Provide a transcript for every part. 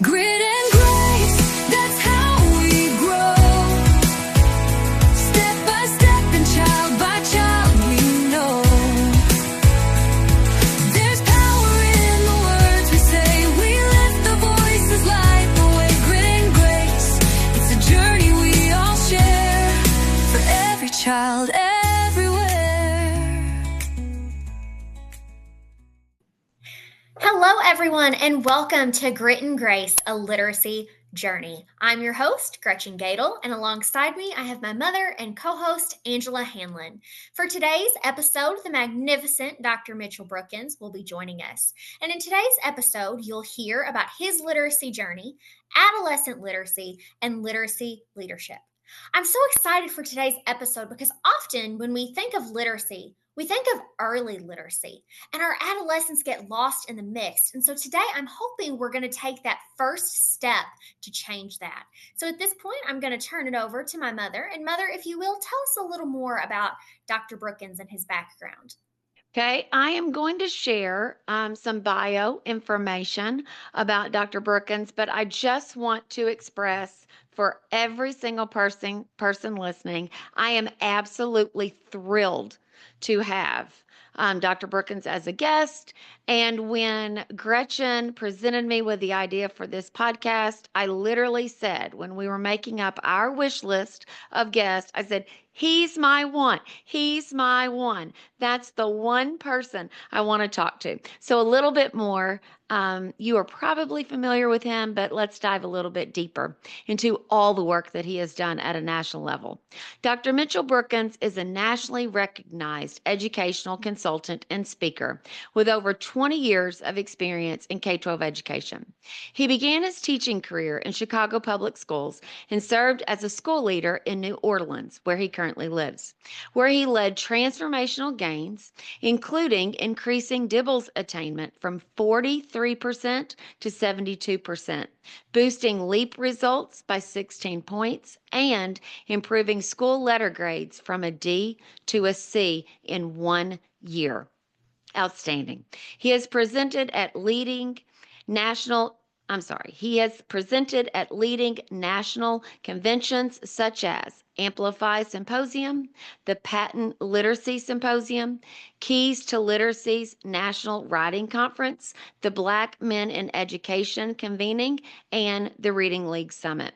Grit and grace, that's how we grow. Step by step and child by child we know. There's power in the words we say. We lift the voices, light the way. Grit and grace, it's a journey we all share. For every child everywhere. Hello, everyone, and welcome to Grit and Grace, a literacy journey. I'm your host, Gretchen Gadel, and alongside me, I have my mother and co-host, Angela Hanlon. For today's episode, the magnificent Dr. Mitchell Brookins will be joining us. And in today's episode, you'll hear about his literacy journey, adolescent literacy, and literacy leadership. I'm so excited for today's episode because often when we think of literacy, we think of early literacy, and our adolescents get lost in the mix. And so today I'm hoping we're going to take that first step to change that. So at this point, I'm going to turn it over to my mother. And mother, if you will, tell us a little more about Dr. Brookins and his background. Okay, I am going to share some bio information about Dr. Brookins, but I just want to express for every single person listening, I am absolutely thrilled to have Dr. Brookins as a guest. And when Gretchen presented me with the idea for this podcast, I literally said, when we were making up our wish list of guests, I said, he's my one. He's my one. That's the one person I want to talk to. So a little bit more. You are probably familiar with him, but let's dive a little bit deeper into all the work that he has done at a national level. Dr. Mitchell Brookins is a nationally recognized educational consultant and speaker with over 20 years of experience in K-12 education. He began his teaching career in Chicago Public Schools and served as a school leader in New Orleans, where he currently lives, where he led transformational gains, including increasing Dibble's attainment from 43% to 72%, boosting LEAP results by 16 points, and improving school letter grades from a D to a C in 1 year. Outstanding. He has presented at leading national conventions such as Amplify Symposium, the Patent Literacy Symposium, Keys to Literacy's National Writing Conference, the Black Men in Education Convening, and the Reading League Summit.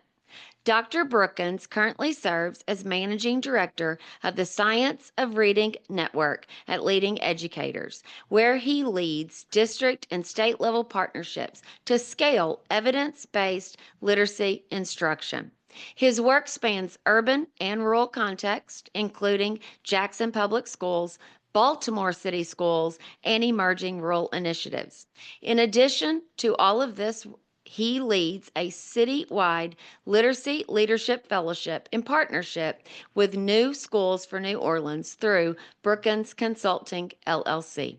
Dr. Brookins currently serves as Managing Director of the Science of Reading Network at Leading Educators, where he leads district and state level partnerships to scale evidence-based literacy instruction. His work spans urban and rural context, including Jackson Public Schools, Baltimore City Schools, and emerging rural initiatives. In addition to all of this, he leads a citywide literacy leadership fellowship in partnership with New Schools for New Orleans through Brookins Consulting, LLC.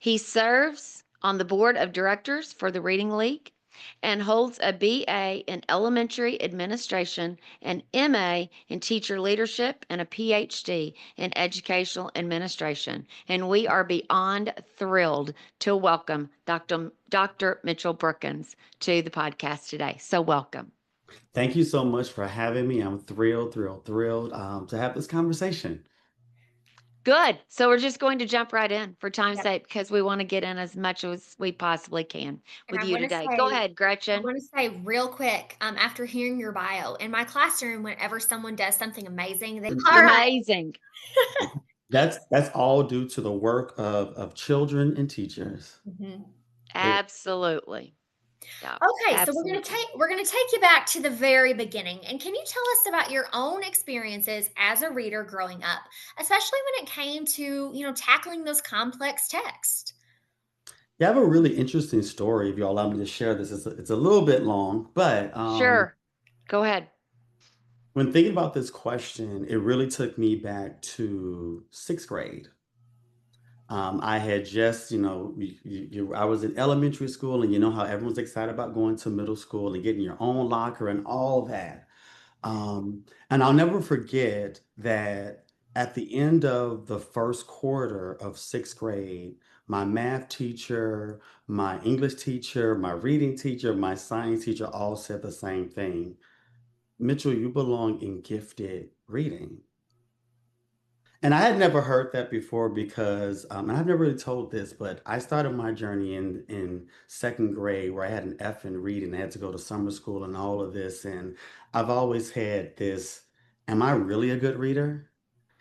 He serves on the board of directors for the Reading League and holds a BA in elementary administration, an MA in teacher leadership, and a PhD in educational administration. And we are beyond thrilled to welcome Dr. Mitchell Brookins to the podcast today. So welcome. Thank you so much for having me. I'm thrilled to have this conversation. Good. So we're just going to jump right in for time's sake because we want to get in as much as we possibly can with you today. Go ahead, Gretchen. I want to say real quick, after hearing your bio, in my classroom, whenever someone does something amazing, they amazing. That's all due to the work of children and teachers. Mm-hmm. Absolutely. Yeah, okay, absolutely. So we're gonna take you back to the very beginning. And can you tell us about your own experiences as a reader growing up, especially when it came to, tackling those complex texts? Yeah, I have a really interesting story. If you allow me to share this, it's a little bit long, but sure, go ahead. When thinking about this question, it really took me back to 6th grade. I had just, I was in elementary school, and you know how everyone's excited about going to middle school and getting your own locker and all that. And I'll never forget that at the end of the first quarter of 6th grade, My math teacher, my English teacher, my reading teacher, my science teacher all said the same thing. Mitchell, you belong in gifted reading. And I had never heard that before because, and I've never really told this, but I started my journey in second grade where I had an F in reading. I had to go to summer school and all of this. And I've always had this, am I really a good reader?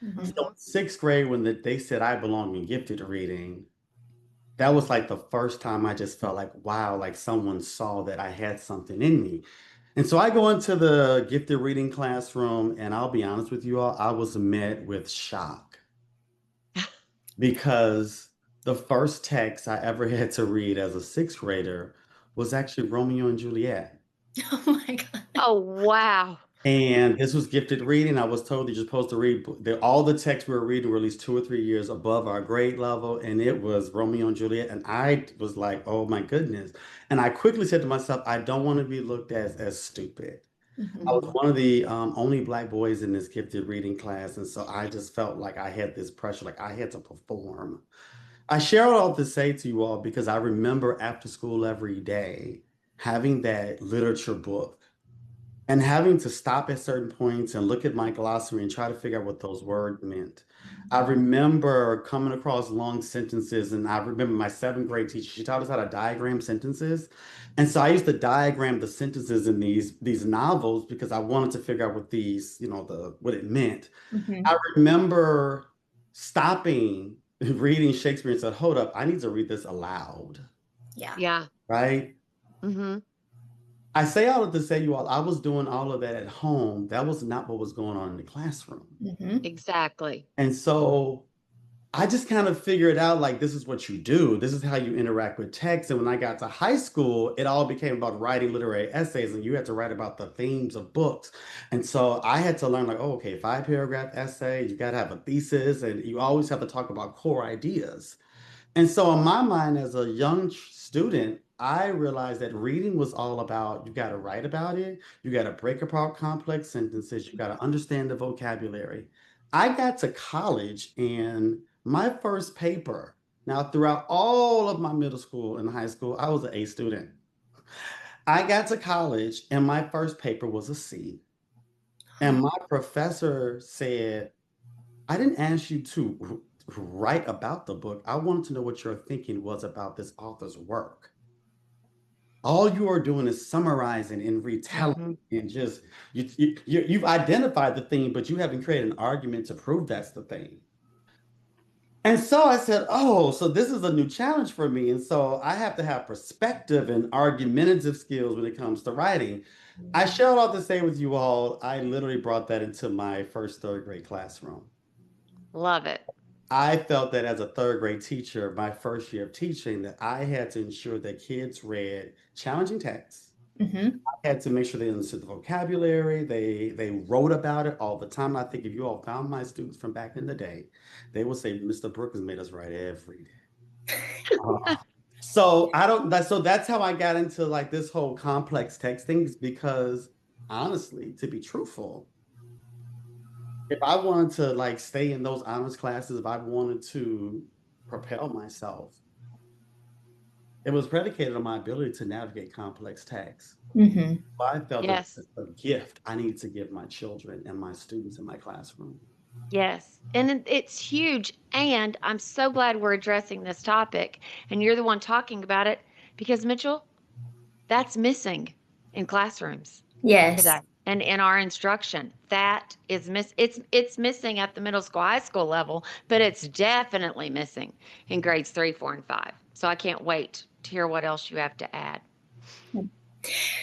Mhm. So in sixth grade, when they said I belong in gifted reading, that was like the first time I just felt like, wow, like someone saw that I had something in me. And so I go into the gifted reading classroom, and I'll be honest with you all, I was met with shock because the first text I ever had to read as a sixth grader was actually Romeo and Juliet. Oh my God. Oh, wow. And this was gifted reading. I was told you're supposed to read all the texts we were reading were at least 2 or 3 years above our grade level, and it was Romeo and Juliet. And I was like, "Oh my goodness!" And I quickly said to myself, "I don't want to be looked at as stupid." I Mhm. was one of the only Black boys in this gifted reading class, and so I just felt like I had this pressure, like I had to perform. I share all to say to you all because I remember after school every day having that literature book and having to stop at certain points and look at my glossary and try to figure out what those words meant. I remember coming across long sentences, and I remember my seventh grade teacher, she taught us how to diagram sentences. And so I used to diagram the sentences in these novels because I wanted to figure out what these, what it meant. Mhm. I remember stopping reading Shakespeare and said, hold up, I need to read this aloud, Yeah. Yeah. right? Mm-hmm. I say all of to say, you all, I was doing all of that at home. That was not what was going on in the classroom. Mhm. Exactly. And so I just kind of figured out like, this is what you do. This is how you interact with text. And when I got to high school, it all became about writing literary essays, and you had to write about the themes of books. And so I had to learn like, oh, okay, 5 paragraph essay, you got to have a thesis, and you always have to talk about core ideas. And so, in my mind, as a young student, I realized that reading was all about you got to write about it, you got to break apart complex sentences, you got to understand the vocabulary. I got to college, and my first paper, now, throughout all of my middle school and high school, I was an A student. I got to college, and my first paper was a C. And my professor said, I didn't ask you to write about the book. I wanted to know what your thinking was about this author's work. All you are doing is summarizing and retelling Mm-hmm. and just you've identified the theme, but you haven't created an argument to prove that's the theme. And so I said, oh, so this is a new challenge for me. And so I have to have perspective and argumentative skills when it comes to writing. I share all to say with you all, I literally brought that into my first third grade classroom. Love it. I felt that as a third grade teacher, my first year of teaching, that I had to ensure that kids read challenging texts. Mhm. I had to make sure they understood the vocabulary. They wrote about it all the time. I think if you all found my students from back in the day, they would say Mr. Brookins made us write every day. So I don't that so that's how I got into like this whole complex text things because honestly, to be truthful, if I wanted to like stay in those honors classes, if I wanted to propel myself, it was predicated on my ability to navigate complex text. Mhm. I felt that Yes. it's a gift I needed to give my children and my students in my classroom. Yes. And it's huge. And I'm so glad we're addressing this topic and you're the one talking about it because, Mitchell, that's missing in classrooms Yes. today and in our instruction. That is it's missing at the middle school, high school level, but it's definitely missing in grades 3, 4, and 5. So I can't wait to hear what else you have to add.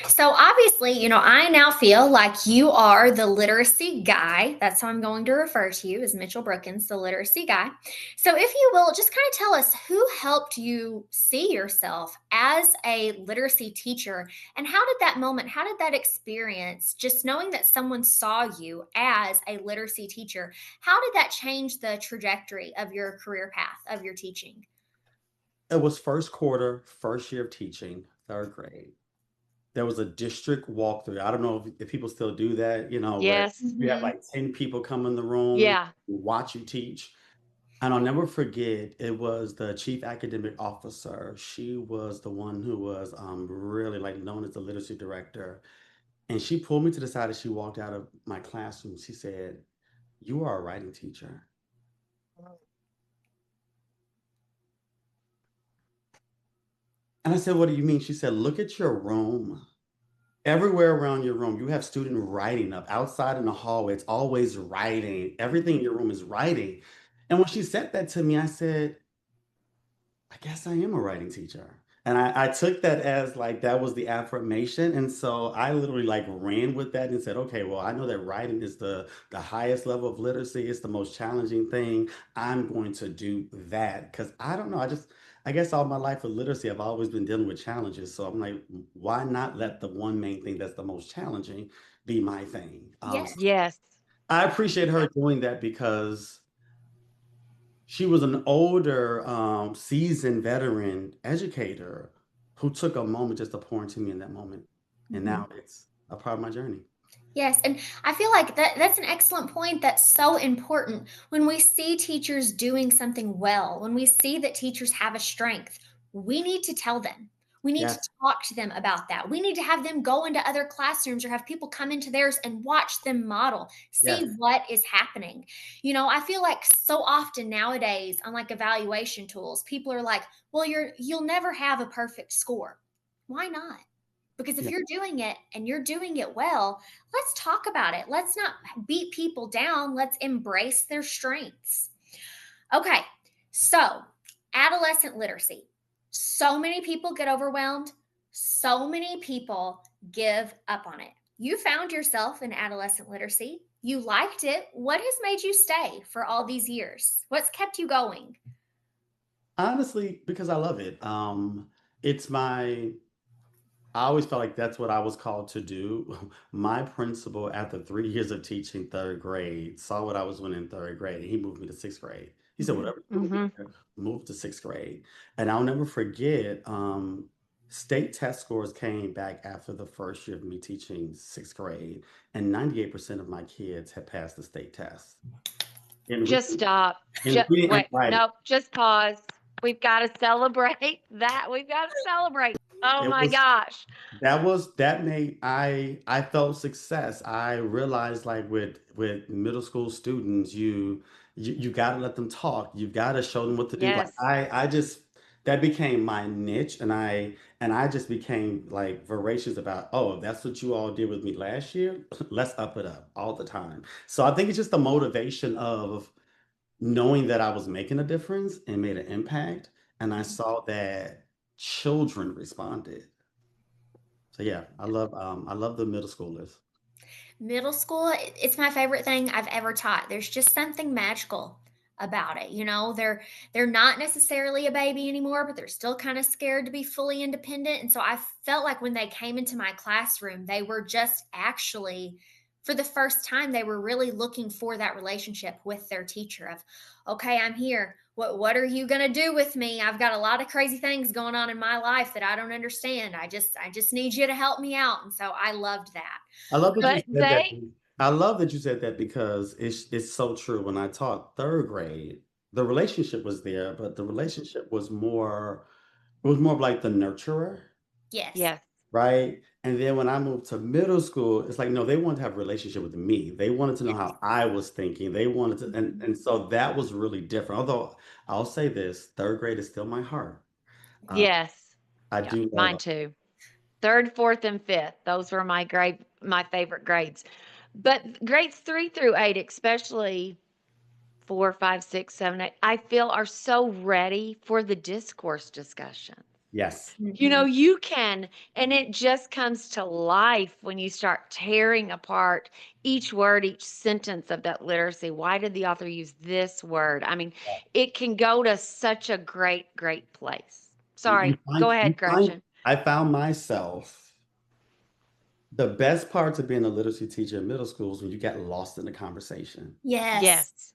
So obviously, I now feel like you are the literacy guy. That's how I'm going to refer to you as Mitchell Brookins, the literacy guy. So if you will, just kind of tell us who helped you see yourself as a literacy teacher and how did that experience, just knowing that someone saw you as a literacy teacher, how did that change the trajectory of your career path of your teaching? It was first quarter, first year of teaching, third grade. There was a district walkthrough. I don't know if people still do that, where Yes. you have Mhm. like 10 people come in the room, Yeah. watch you teach. And I'll never forget, it was the chief academic officer. She was the one who was really like known as the literacy director. And she pulled me to the side as she walked out of my classroom. She said, "You are a writing teacher." And I said, "What do you mean?" She said, "Look at your room. Everywhere around your room, you have student writing up. Outside in the hallway, it's always writing. Everything in your room is writing." And when she said that to me, I said, "I guess I am a writing teacher." And I took that as like that was the affirmation. And so I literally like ran with that and said, okay, well, I know that writing is the highest level of literacy. It's the most challenging thing. I'm going to do that. Because I don't know. I guess all my life with literacy, I've always been dealing with challenges. So I'm like, why not let the one main thing that's the most challenging be my thing? Yes. Yes. I appreciate her doing that because she was an older, seasoned veteran educator who took a moment just to pour into me in that moment. And now it's a part of my journey. Yes, and I feel like that's an excellent point that's so important. When we see teachers doing something well, when we see that teachers have a strength, we need to tell them. We need to Yes, talk to them about that. We need to have them go into other classrooms or have people come into theirs and watch them model, yes, see what is happening. I feel like so often nowadays on like evaluation tools, people are like, "Well, you'll never have a perfect score." Why not? Because if yeah. you're doing it and you're doing it well, let's talk about it. Let's not beat people down. Let's embrace their strengths. Okay, so adolescent literacy. So many people get overwhelmed. So many people give up on it. You found yourself in adolescent literacy. You liked it. What has made you stay for all these years? What's kept you going? Honestly, because I love it. It's my I always felt like that's what I was called to do. My principal, after 3 years of teaching third grade, saw what I was doing in third grade, and he moved me to sixth grade. He said, Mhm. "Whatever you're doing Hmm. here, move to sixth grade." And I'll never forget, state test scores came back after the first year of me teaching sixth grade, and 98% of my kids had passed the state test in Just reading, stop. in reading and Wait. writing. Nope. Just pause. We've got to celebrate that. We've got to celebrate. Oh It my was gosh. that made I felt success. I realized like with middle school students, you got to let them talk. You got to show them what to do. Like Yes. I just that became my niche, and I just became like voracious about, oh, if that's what you all did with me last year, let's up it up all the time. So I think it's just the motivation of knowing that I was making a difference and made an impact, and I saw that children responded. So yeah, I love the middle schoolers. Middle school, it's my favorite thing I've ever taught. There's just something magical about it. They're not necessarily a baby anymore, but they're still kind of scared to be fully independent. And so I felt like when they came into my classroom, they were just actually for the first time they were really looking for that relationship with their teacher of, okay, I'm here. What are you going to do with me? I've got a lot of crazy things going on in my life that I don't understand. I just need you to help me out. And so I loved that. I love that you But said that. they, I love that you said that because it's so true. When I taught third grade, the relationship was there, but the relationship was more of like the nurturer, Yes. yes. right? And then when I moved to middle school, it's like no, they wanted to have a relationship with me. They wanted to know Yes. how I was thinking. They wanted to, Mhm. and so that was really different. Although I'll say this, third grade is still my heart. Uh, Yes. I Yeah. do Mine love. too. Third, fourth, and fifth. Those were my favorite grades. But grades 3 through 8, especially 4, 5, 6, 7, 8, I feel are so ready for the discourse discussion. Yes. Mhm. You can, and it just comes to life when you start tearing apart each word, each sentence of that literacy. Why did the author use this word? I mean, it can go to such a great, great place. You Sorry, find go you ahead, find Gretchen. I found myself the best parts of being a literacy teacher in middle school is when you got lost in the conversation. Yes. Yes,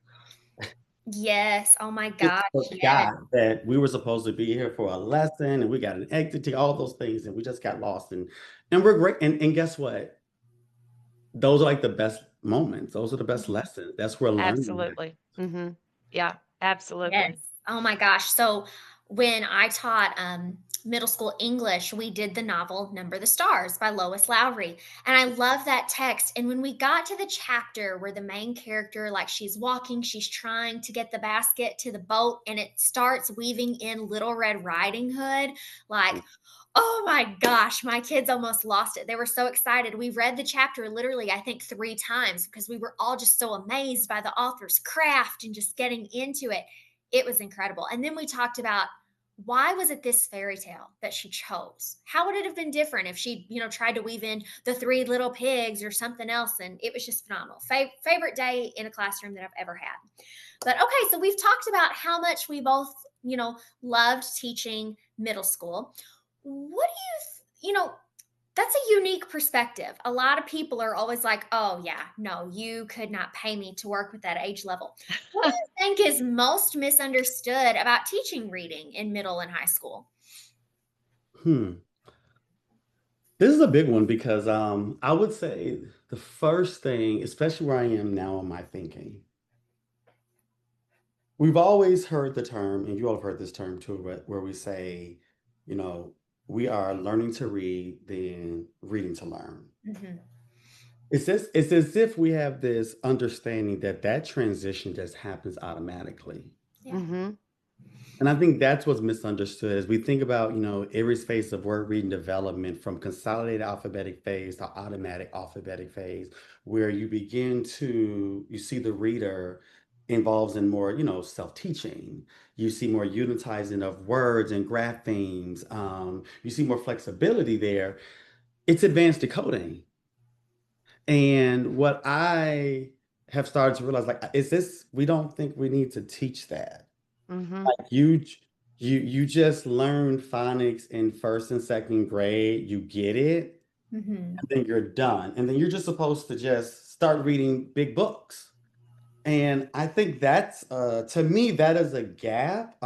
Yes. Oh my Just gosh. Yes. forgot that we were supposed to be here for a lesson and we got an activity, all those things, and we just got lost and we're great. And guess what? Those are like the best moments. Those are the best Mhm. lessons. That's where learning is. absolutely. Yeah. Absolutely. Yes. Oh my gosh. So when I taught middle school English, we did the novel Number the Stars by Lois Lowry. And I love that text. And when we got to the chapter where the main character, like she's walking, she's trying to get the basket to the boat, and it starts weaving in Little Red Riding Hood, like, oh my gosh, my kids almost lost it. They were so excited. We read the chapter literally, I think, 3 times because we were all just so amazed by the author's craft and just getting into it. It was incredible. And then we talked about why was it this fairy tale that she chose? How would it have been different if she, tried to weave in the three little pigs or something else? And it was just phenomenal. Favorite day in a classroom that I've ever had. But okay, so we've talked about how much we both, loved teaching middle school. What do that's a unique perspective. A lot of people are always like, oh, yeah, no, you could not pay me to work with that age level. What do you think is most misunderstood about teaching reading in middle and high school? Hmm. This is a big one because I would say the first thing, especially where I am now in my thinking, we've always heard the term, and you all have heard this term too, where we say, you know, we are learning to read, then reading to learn. Hmm. It's as if we have this understanding that that transition just happens automatically. Yeah. Mm-hmm. And I think that's what's misunderstood as we think about, every phase of word reading development from consolidated alphabetic phase to automatic alphabetic phase, where you see the reader involves in more, self-teaching. You see more unitizing of words and graphemes. You see more flexibility there. It's advanced decoding. And what I have started to realize, like, we don't think we need to teach that. Mm-hmm. Like you just learn phonics in first and second grade, you get it, Hmm. and then you're done. And then you're just supposed to just start reading big books. And I think that's to me, that is a gap.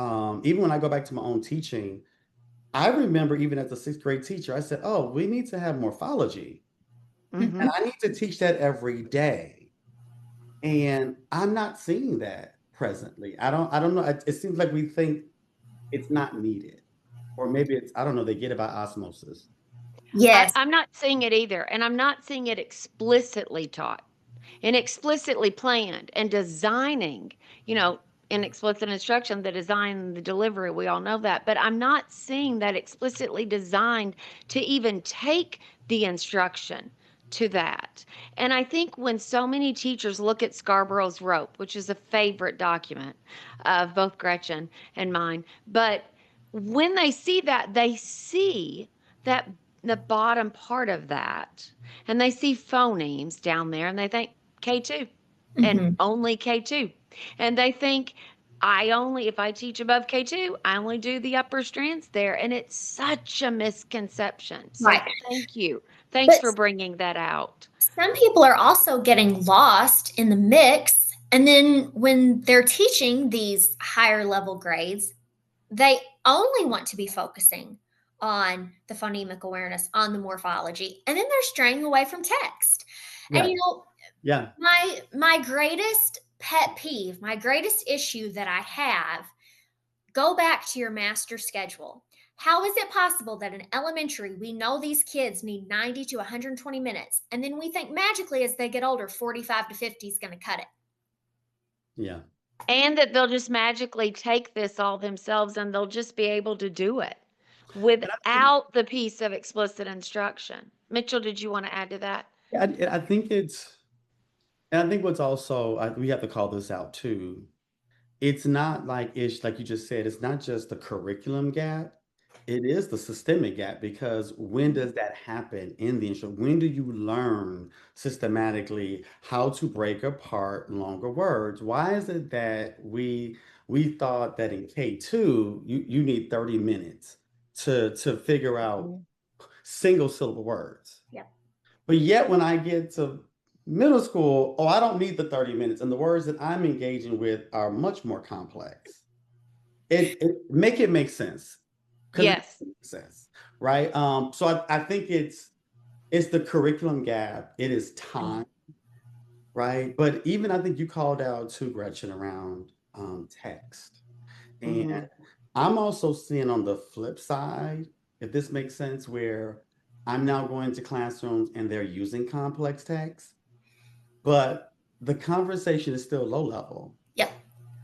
Even when I go back to my own teaching, I remember even as a sixth grade teacher, I said, oh, we need to have morphology. Mm-hmm. And I need to teach that every day. And I'm not seeing that presently. I don't know. It seems like we think it's not needed. Or maybe it's, I don't know, they get it by osmosis. Yes. I'm not seeing it either, and I'm not seeing it explicitly taught and explicitly planned and designing, you know, in explicit instruction, the design, the delivery, we all know that. But I'm not seeing that explicitly designed to even take the instruction to that. And I think when so many teachers look at Scarborough's Rope, which is a favorite document of both Gretchen and mine, but when they see that, they see that the bottom part of that and they see phonemes down there and they think K2 and Hmm. only K2. And they think if I teach above K2, I only do the upper strands there. And it's such a misconception. So Right. thank you. Thanks But for bringing that out. some people are also getting lost in the mix. And then when they're teaching these higher level grades, they only want to be focusing on the phonemic awareness, on the morphology, and then they're straying away from text. And Yeah, yeah. my greatest pet peeve, my greatest issue that I have, go back to your master schedule. How is it possible that in elementary we know these kids need 90 to 120 minutes, and then we think magically as they get older 45 to 50 is going to cut it? Yeah. And that they'll just magically take this all themselves and they'll just be able to do it And I think, without the piece of explicit instruction. Mitchell, did you want to add to that? I think and I think what's also, we have to call this out too. It's not like you just said, it's not just the curriculum gap. It is the systemic gap because when does that happen in the instruction? When do you learn systematically how to break apart longer words? Why is it that we thought that in K2 you need 30 minutes to figure out Mhm. single syllable words? Yeah. But yet when I get to middle school, oh, I don't need the 30 minutes, and the words that I'm engaging with are much more complex. It make sense because it Yes. doesn't make sense, right? So I think it's the curriculum gap. It is time, right? But even I think you called out too, Gretchen, around text. And Mhm. I'm also seeing on the flip side, if this makes sense, where I'm now going to classrooms and they're using complex text, but the conversation is still low level. Yep.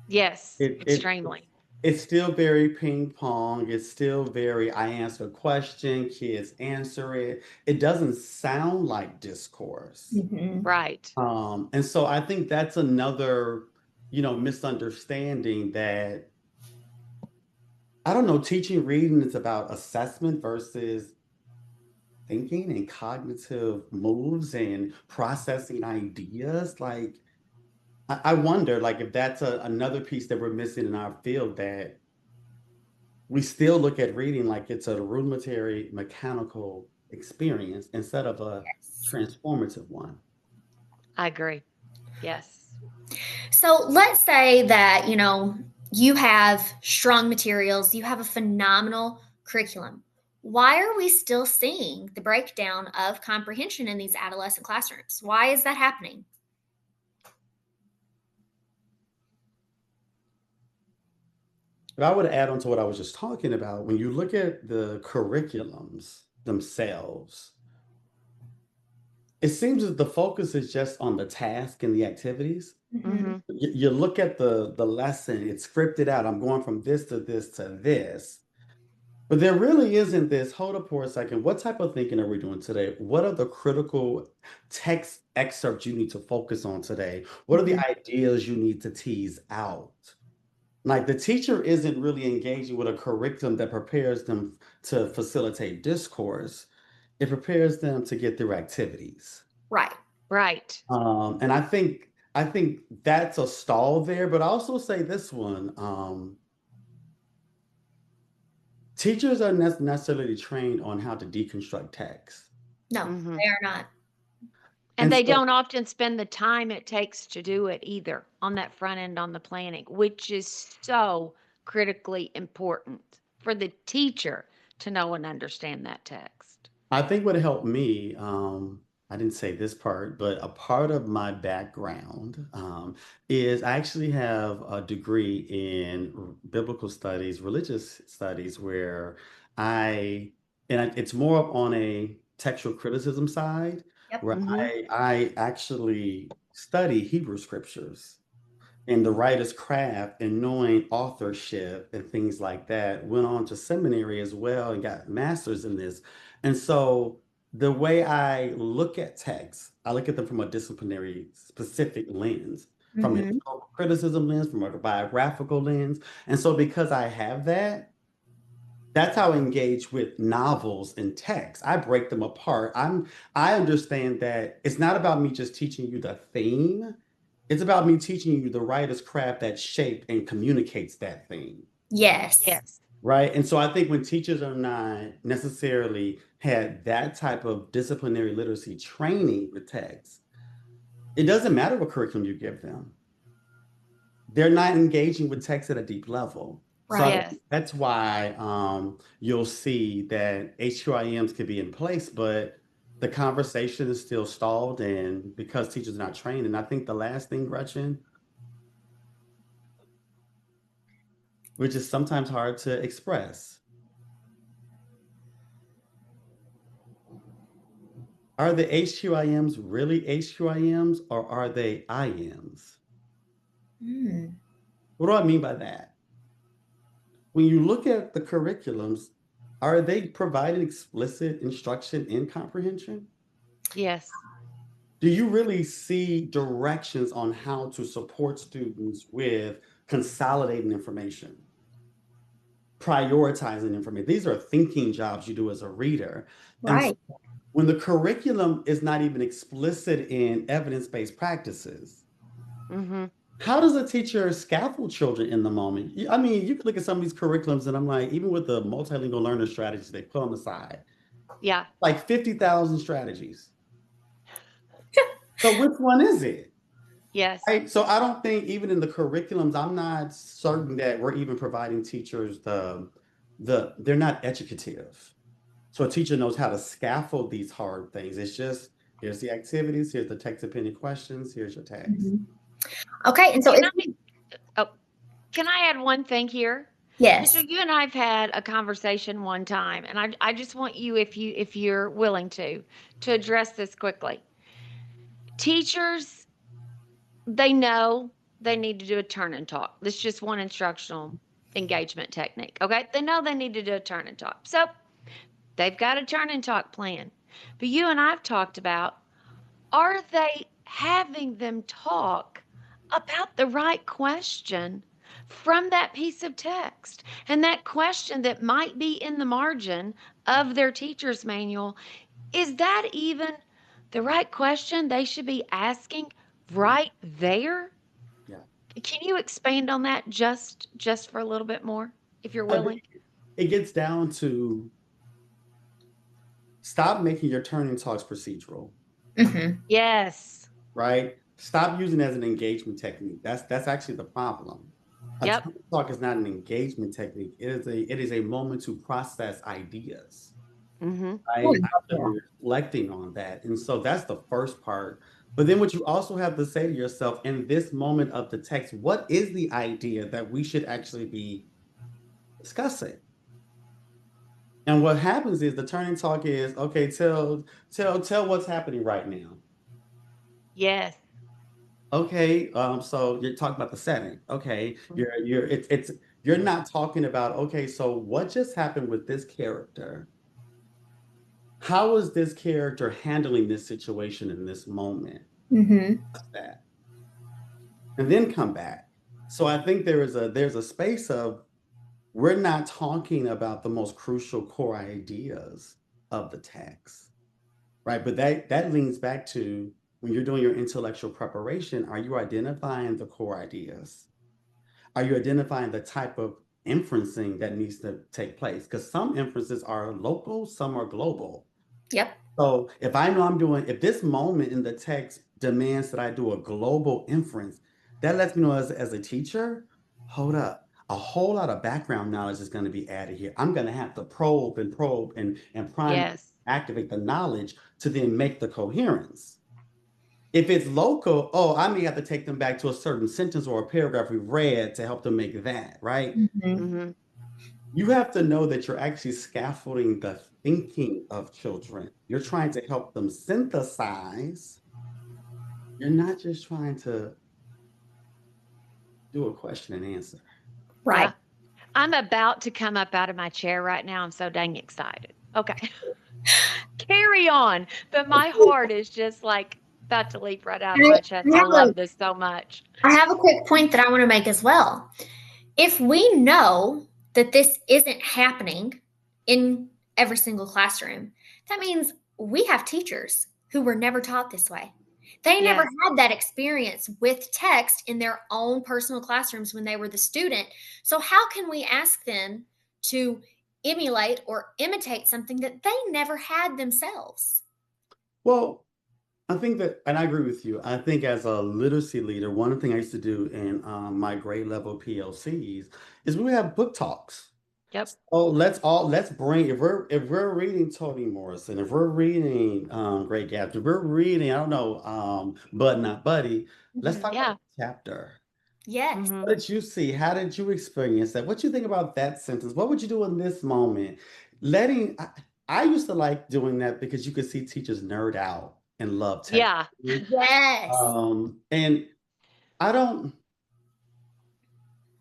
Yes, It it extremely. it's still very ping pong. It's still very I answer a question, kids answer it. It doesn't sound like discourse. Mm-hmm. Right. And so I think that's another, misunderstanding that I don't know, teaching reading is about assessment versus thinking and cognitive moves and processing ideas. Like, I wonder, like, if that's another piece that we're missing in our field, that we still look at reading like it's a rudimentary mechanical experience instead of a Yes. transformative one. I agree. Yes. So let's say that, you have strong materials, you have a phenomenal curriculum. Why are we still seeing the breakdown of comprehension in these adolescent classrooms? Why is that happening? But I would add on to what I was just talking about. When you look at the curriculums themselves, it seems that the focus is just on the task and the activities. Mm-hmm. Mhm. You look at the lesson, it's scripted out. I'm going from this to this to this. But there really isn't this. Hold up for a second. What type of thinking are we doing today? What are the critical text excerpts you need to focus on today? What are the Mm-hmm. ideas you need to tease out? Like, the teacher isn't really engaging with a curriculum that prepares them to facilitate discourse. It prepares them to get through activities. Right. Right. And I think that's a stall there, but I also say this one. Teachers are necessarily trained on how to deconstruct text. No, Mhm. they are not. And And they so don't often spend the time it takes to do it either on that front end on the planning, which is so critically important for the teacher to know and understand that text. I think what helped me, I didn't say this part, but a part of my background is I actually have a degree in biblical studies, religious studies, where it's more up on a textual criticism side, Yep. where Mhm. I actually study Hebrew scriptures and the writer's craft and knowing authorship and things like that. Went on to seminary as well and got masters in this. And so the way I look at texts, I look at them from a disciplinary specific lens, from a Mm-hmm. historical criticism lens, from a biographical lens. And so because I have that, that's how I engage with novels and texts. I break them apart. I understand that it's not about me just teaching you the theme. It's about me teaching you the writer's craft that shaped and communicates that theme. Yes. Yes. Right. And so I think when teachers are not necessarily had that type of disciplinary literacy training with text, it doesn't matter what curriculum you give them. They're not engaging with text at a deep level. So I Right. Yes. think that's why you'll see that HQIMs could be in place, but the conversation is still stalled, and because teachers are not trained. And I think the last thing, Gretchen, which is sometimes hard to express, are the HQIMs really HQIMs or are they IMs? Mm. What do I mean by that? When you look at the curriculums, are they providing explicit instruction in comprehension? Yes. Do you really see directions on how to support students with consolidating information, prioritizing information? These are thinking jobs you do as a reader. And so Right. when the curriculum is not even explicit in evidence-based practices, Mhm. how does a teacher scaffold children in the moment? I mean, you can look at some of these curriculums, and I'm like, even with the multilingual learner strategies they put on the side, Yeah. like 50,000 strategies. So which one is it? Yes. Right. So I don't think even in the curriculums, I'm not certain that we're even providing teachers they're not educative. So a teacher knows how to scaffold these hard things. It's just here's the activities, here's the text opinion questions, here's your text. Mhm. Okay. And so Can it's I? Oh. Can I add one thing here? Yes. Angel, you and I have had a conversation one time, and I just want you, if you're willing to address this quickly. Teachers, they know they need to do a turn and talk. This is just one instructional engagement technique. Okay. They know they need to do a turn and talk. So they've got a turn and talk plan. But you and I've talked about, are they having them talk about the right question from that piece of text? And that question that might be in the margin of their teacher's manual, is that even the right question they should be asking right there? Yeah. Can you expand on that just for a little bit more, if you're I willing? think it gets down to stop making your turning talks procedural, Mm-hmm. Yes. right? Stop using it as an engagement technique. That's actually the problem. A Yep. turning talk is not an engagement technique. It is a moment to process ideas, Mhm. right? After reflecting on that. And so that's the first part. But then what you also have to say to yourself in this moment of the text, what is the idea that we should actually be discussing? And what happens is the turning talk is, okay, tell what's happening right now. Yes. Okay, so you're talking about the setting. Okay, Mhm. you're not talking about, okay, so what just happened with this character? How is this character handling this situation in this moment? Mm-hmm. That, and then come back. So I think there's a space of we're not talking about the most crucial core ideas of the text. Right, but that leans back to when you're doing your intellectual preparation, are you identifying the core ideas? Are you identifying the type of inferencing that needs to take place? Because some inferences are local, some are global. Yep. So if I know I'm doing, if this moment in the text demands that I do a global inference, that lets me know as a teacher, hold up, a whole lot of background knowledge is going to be added here. I'm going to have to probe and prime Yes. activate the knowledge to then make the coherence. If it's local, oh, I may have to take them back to a certain sentence or a paragraph we've read to help them make that, right? Mm-hmm. Mhm. You have to know that you're actually scaffolding the thinking of children. You're trying to help them synthesize. You're not just trying to do a question and answer. Right. Yeah. I'm about to come up out of my chair right now. I'm so dang excited. Okay. Carry on. But my heart is just like about to leap right out of my chest. I love this so much. I have a quick point that I want to make as well. If we know that this isn't happening in every single classroom, that means we have teachers who were never taught this way. They never Yes. had that experience with text in their own personal classrooms when they were the student. So, how can we ask them to emulate or imitate something that they never had themselves? Well, I think that, and I agree with you. I think as a literacy leader, one thing I used to do in my grade level PLCs is we would have book talks. Yep. Oh, let's bring if we're reading Toni Morrison, if we're reading Great Gatsby, if we're reading, I don't know, Bud Not Buddy, let's Mhm. talk about Yeah. the chapter. Yes. Mhm. What did you see? How did you experience that? What you think about that sentence? What would you do in this moment? Letting I used to like doing that because you could see teachers nerd out and love text. Yeah. Yes. And I don't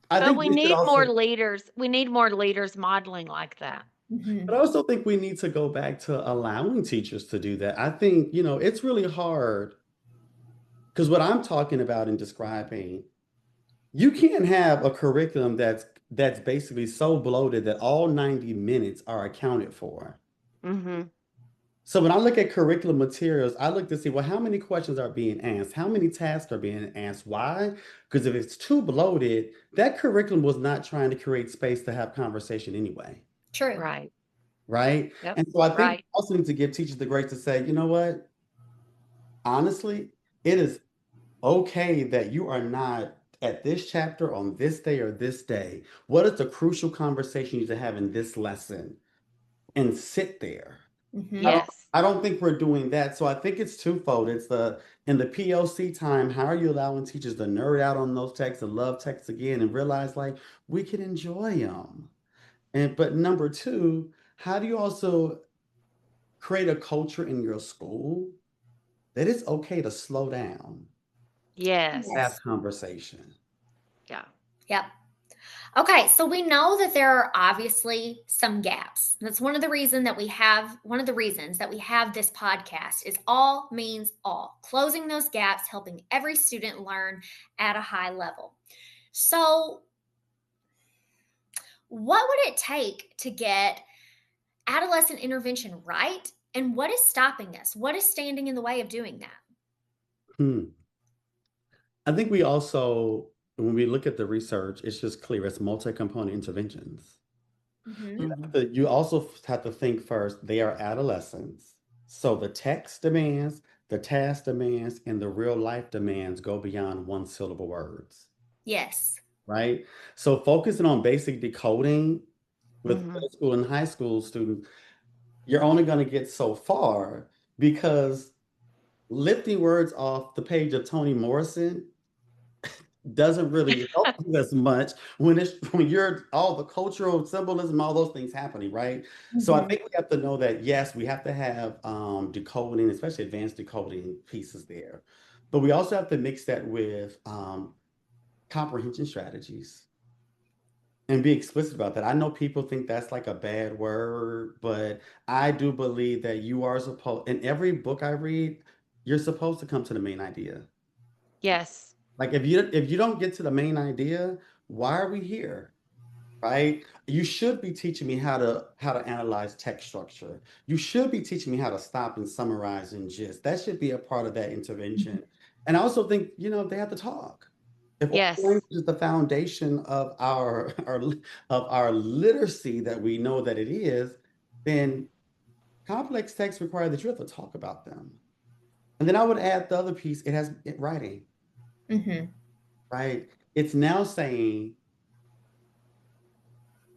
I But think we we should need more also leaders. We need more leaders modeling like that. Mhm. but I also think we need to go back to allowing teachers to do that. I think, it's really hard because what I'm talking about and describing, you can't have a curriculum that's basically so bloated that all 90 minutes are accounted for. Mhm. So when I look at curriculum materials, I look to see, well, how many questions are being asked? How many tasks are being asked? Why? Because if it's too bloated, that curriculum was not trying to create space to have conversation anyway. True. Right. Right. Yep. And so I think we Right. also need to give teachers the grace to say, you know what? Honestly, it is okay that you are not at this chapter on this day or this day. What is the crucial conversation you need to have in this lesson? And sit there. Mhm. Yes. I don't think we're doing that. So I think it's twofold. It's in the POC time, how are you allowing teachers to nerd out on those texts and love texts again and realize like we can enjoy them? But number two, how do you also create a culture in your school that it's okay to slow down, Yes. have conversation? Yeah. Yep. Okay, so we know that there are obviously some gaps. That's one of the reasons that we have this podcast is all means all. Closing those gaps, helping every student learn at a high level. So, what would it take to get adolescent intervention right? And what is stopping us? What is standing in the way of doing that? Hmm. I think we also, when we look at the research, it's just clear it's multi-component interventions. Mm-hmm. You also have to think first, they are adolescents. So the text demands, the task demands, and the real life demands go beyond one syllable words, Yes. right? So focusing on basic decoding with Mm-hmm. middle school and high school students, you're only going to get so far because lifting words off the page of Toni Morrison doesn't really help you as much when you're all the cultural symbolism, all those things happening, right? So I Mm-hmm. think we have to know that yes, we have to have decoding, especially advanced decoding pieces there, but we also have to mix that with comprehension strategies and be explicit about that. I know people think that's like a bad word, but I do believe that you are supposed, in every book I read, you're supposed to come to the main idea. Yes. Like if you don't get to the main idea, why are we here? Right? You should be teaching me how to analyze text structure. You should be teaching me how to stop and summarize and gist. That should be a part of that intervention. And I also think, they have to talk. If oral Yes. language is the foundation of our literacy that we know that it is, then complex texts require that you have to talk about them. And then I would add the other piece, writing, Mm-hmm. right? It's now saying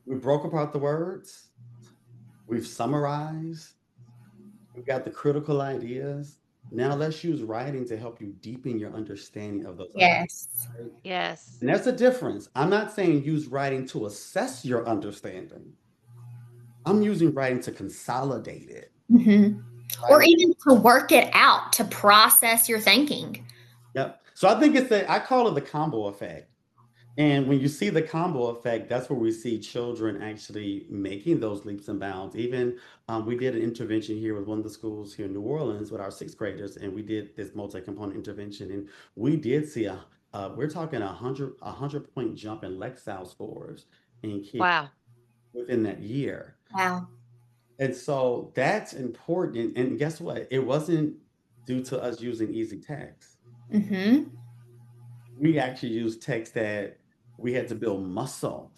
we broke apart the words, we've summarized, we've got the critical ideas. Now let's use writing to help you deepen your understanding of those ideas. Yes. Right? Yes. And that's the difference. I'm not saying use writing to assess your understanding. I'm using writing to consolidate it. Mm-hmm. Or Right? even to work it out, to process your thinking. Yep. So I call it the combo effect. And when you see the combo effect, that's where we see children actually making those leaps and bounds. Even we did an intervention here with one of the schools here in New Orleans with our sixth graders, and we did this multi-component intervention, and we did see we're talking a hundred point jump in Lexile scores in kids Wow. within that year. Wow. And so that's important. And guess what? It wasn't due to us using easy text. Mm-hmm. We actually used text that we had to build muscle.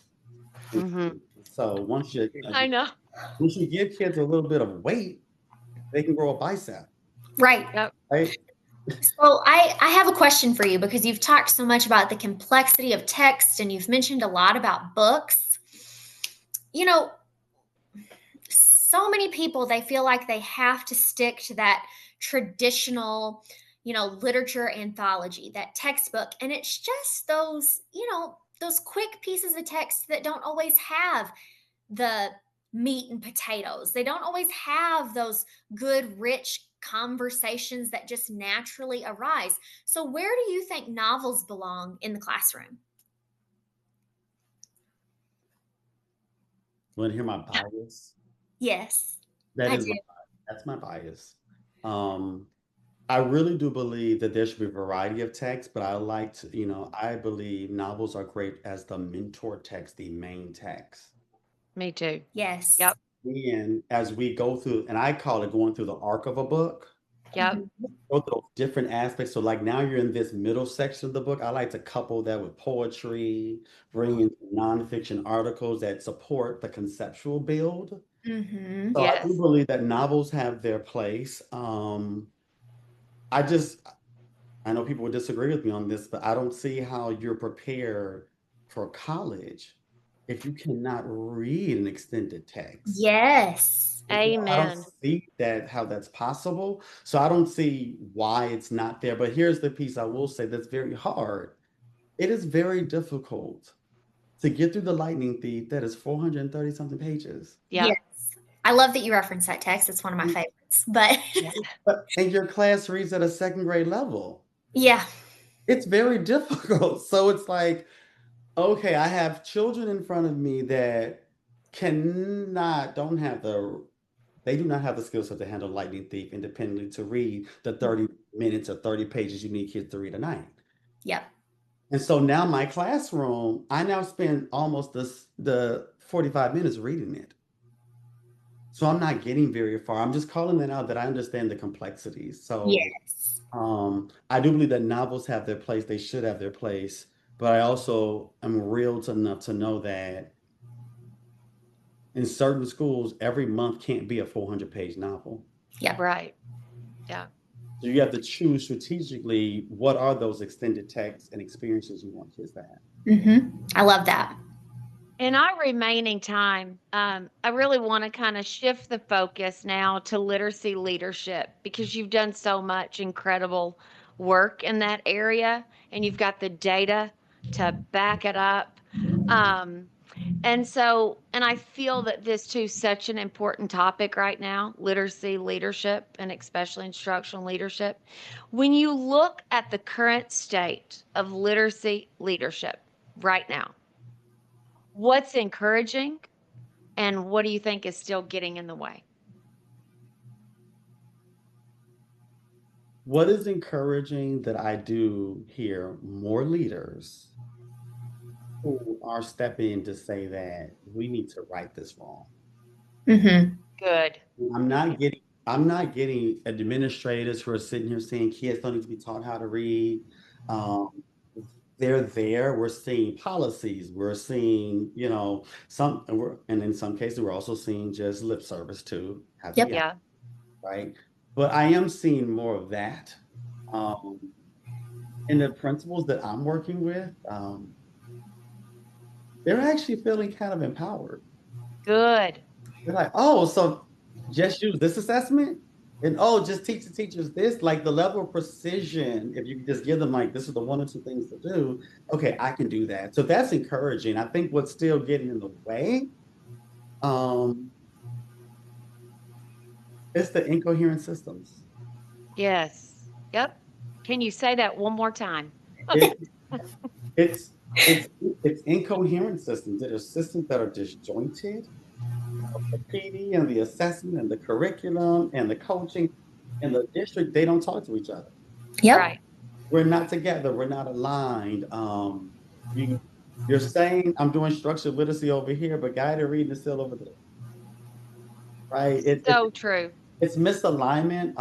Mm-hmm. So I know. once you give kids a little bit of weight, they can grow a bicep, Right. Yep. right? So I have a question for you because you've talked so much about the complexity of text and you've mentioned a lot about books. You know, so many people they feel like they have to stick to that traditional, literature anthology, that textbook, and it's just those quick pieces of text that don't always have the meat and potatoes. They don't always have those good, rich conversations that just naturally arise. So, where do you think novels belong in the classroom? Want to hear my bias? Yes, That I is do. that's my bias. Um, I really do believe that there should be a variety of texts, but I believe novels are great as the mentor text, the main text. Me too. Yes. Yep. And as we go through, and I call it going through the arc of a book, Yep. Mhm. both those different aspects. So like now you're in this middle section of the book. I like to couple that with poetry, bring in nonfiction articles that support the conceptual build. Mhm. So I do Yes. believe that novels have their place. I just I know people would disagree with me on this, but I don't see how you're prepared for college if you cannot read an extended text. Yes. So I don't Amen. see that how that's possible. So I don't see why it's not there. But here's the piece I will say that's very hard. It is very difficult to get through the lightning thief that is 430 something pages. Yeah. Yes. I love that you reference that text. It's one of my favorites. But Yeah. And your class reads at a second grade level. yeah. It's very difficult. So it's like, okay, I have children in front of me that don't have they do not have the skill set to handle lightning thief independently to read the 30 minutes or 30 pages you need kids to read a night. Yep. And so now my classroom, I now spend almost the 45 minutes reading it. So I'm not getting very far. I'm just calling that out that I understand the complexities. So Yes. I do believe that novels have their place. They should have their place. But I also am real enough to know that in certain schools, every month can't be a 400-page novel. Yep. Right. Yeah. So you have to choose strategically what are those extended texts and experiences you want kids to have. I love that. In our remaining time, I really want to kind of shift the focus now to literacy leadership because you've done so much incredible work in that area and you've got the data to back it up. Um, and I feel that this too is such an important topic right now, literacy leadership and especially instructional leadership. When you look at the current state of literacy leadership right now, what's encouraging and what do you think is still getting in the way? What is encouraging that I do hear more leaders who are stepping to say that we need to right this wrong. Good. I'm Yeah. not getting I'm not getting administrators who are sitting here saying kids don't need to be taught how to read. Um, they're there. We're seeing policies. We're seeing, and in some cases, we're also seeing just lip service to have to Yep. be honest, Yeah. right? But I am seeing more of that. Um, and the principals that I'm working with, they're actually feeling kind of empowered. Good. They're like, oh, so just use this assessment? And oh, just teach the teachers this, like the level of precision, if you could just give them like this is the one or two things to do, okay, I can do that. So that's encouraging. I think what's still getting in the way, um, is the incoherent systems. Yes. Yep. Can you say that one more time? It it's it's it's incoherent systems. It are systems that are disjointed. The PD and the assessment and the curriculum and the coaching and the district, they don't talk to each other. Yep. Right. We're not together. We're not aligned. You you're saying I'm doing structured literacy over here, but guided reading is still over there, right? So true. It's misalignment.